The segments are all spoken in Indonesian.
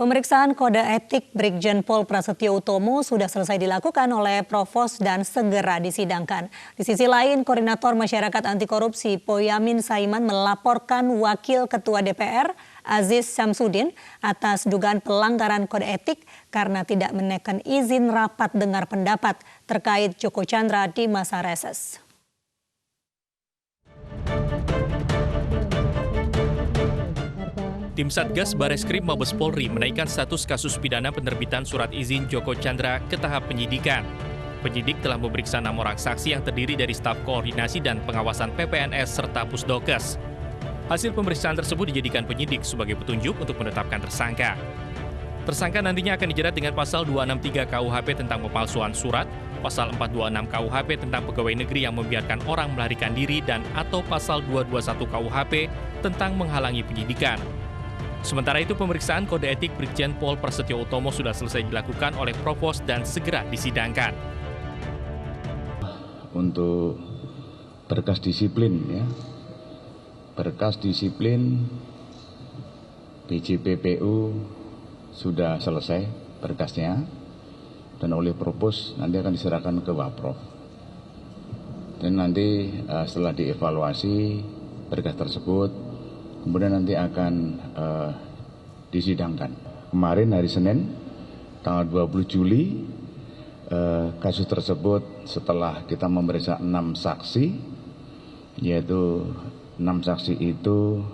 Pemeriksaan kode etik Brigjen Pol Prasetyo Utomo sudah selesai dilakukan oleh Provos dan segera disidangkan. Di sisi lain, Koordinator Masyarakat Anti Korupsi Boyamin Saiman melaporkan Wakil Ketua DPR Aziz Syamsuddin atas dugaan pelanggaran kode etik karena tidak menaikkan izin rapat dengar pendapat terkait Joko Chandra di masa reses. Tim Satgas Bareskrim Mabes Polri menaikkan status kasus pidana penerbitan surat izin Joko Chandra ke tahap penyidikan. Penyidik telah memeriksa 6 orang saksi yang terdiri dari staf koordinasi dan pengawasan PPNS serta Pusdokes. Hasil pemeriksaan tersebut dijadikan penyidik sebagai petunjuk untuk menetapkan tersangka. Tersangka nantinya akan dijerat dengan pasal 263 KUHP tentang pemalsuan surat, pasal 426 KUHP tentang pegawai negeri yang membiarkan orang melarikan diri dan atau pasal 221 KUHP tentang menghalangi penyidikan. Sementara itu, pemeriksaan kode etik Brigjen Pol Prasetyo Utomo sudah selesai dilakukan oleh Provos dan segera disidangkan. Untuk berkas disiplin, ya, berkas disiplin BJPPU sudah selesai berkasnya dan oleh Provos nanti akan diserahkan ke Waprov. Dan nanti setelah dievaluasi berkas tersebut, kemudian nanti akan disidangkan. Kemarin hari Senin, tanggal 20 Juli, kasus tersebut setelah kita memeriksa 6 saksi, yaitu 6 saksi itu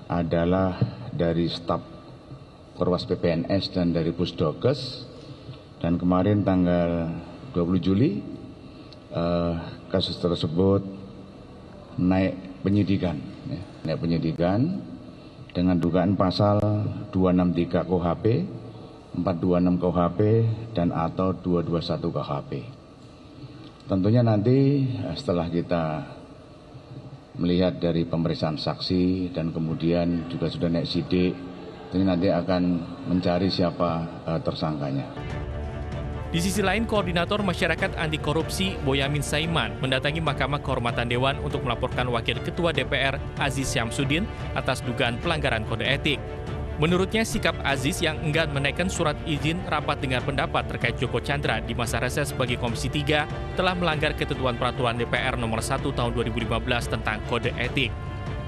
adalah dari staf Korwas PPNS dan dari Pusdokes. Dan kemarin tanggal 20 Juli, kasus tersebut naik penyidikan. Naik penyidikan dengan dugaan pasal 263 KUHP, 426 KUHP, dan atau 221 KUHP. Tentunya nanti setelah kita melihat dari pemeriksaan saksi dan kemudian juga sudah naik sidik, ini nanti akan mencari siapa tersangkanya. Di sisi lain, Koordinator Masyarakat Anti Korupsi Boyamin Saiman mendatangi Mahkamah Kehormatan Dewan untuk melaporkan Wakil Ketua DPR Aziz Syamsuddin atas dugaan pelanggaran kode etik. Menurutnya, sikap Aziz yang enggan menaikkan surat izin rapat dengar pendapat terkait Joko Chandra di masa reses bagi Komisi 3 telah melanggar ketentuan Peraturan DPR Nomor 1 Tahun 2015 tentang kode etik.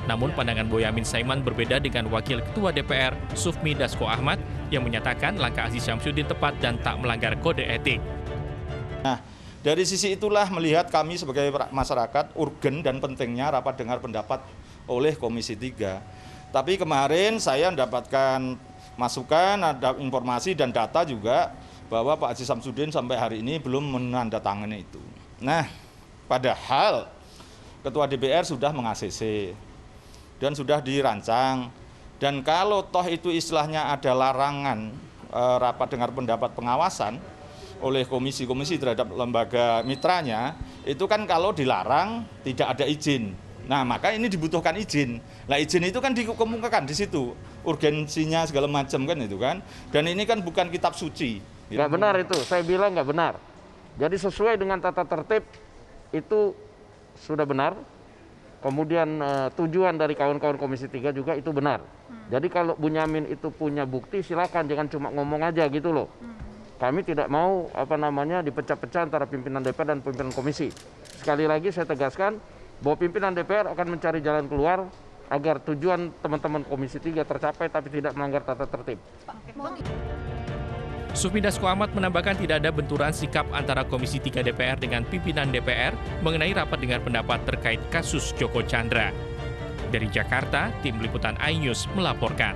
Namun pandangan Boyamin Saiman berbeda dengan Wakil Ketua DPR Sufmi Dasko Ahmad yang menyatakan langkah Aziz Syamsuddin tepat dan tak melanggar kode etik. Nah, dari sisi itulah melihat kami sebagai masyarakat urgen dan pentingnya rapat dengar pendapat oleh Komisi 3. Tapi kemarin saya mendapatkan masukan, ada informasi dan data juga bahwa Pak Aziz Syamsuddin sampai hari ini belum menandatangani itu. Nah, padahal Ketua DPR sudah meng-ACC dan sudah dirancang, dan kalau toh itu istilahnya ada larangan rapat dengar pendapat pengawasan oleh komisi-komisi terhadap lembaga mitranya, itu kan kalau dilarang tidak ada izin. Nah, maka ini dibutuhkan izin. Nah, izin itu kan dikemukakan di situ, urgensinya segala macam kan itu kan, dan ini kan bukan kitab suci. Nggak benar itu, saya bilang nggak benar. Jadi sesuai dengan tata tertib itu sudah benar. Kemudian tujuan dari kawan-kawan Komisi 3 juga itu benar. Jadi kalau Boyamin itu punya bukti, silakan, jangan cuma ngomong aja gitu loh. Kami tidak mau dipecah-pecah antara pimpinan DPR dan pimpinan komisi. Sekali lagi saya tegaskan bahwa pimpinan DPR akan mencari jalan keluar agar tujuan teman-teman Komisi 3 tercapai tapi tidak melanggar tata tertib. Sufmi Dasko Ahmad menambahkan tidak ada benturan sikap antara Komisi 3 DPR dengan pimpinan DPR mengenai rapat dengar pendapat terkait kasus Joko Chandra. Dari Jakarta, Tim Liputan iNews melaporkan.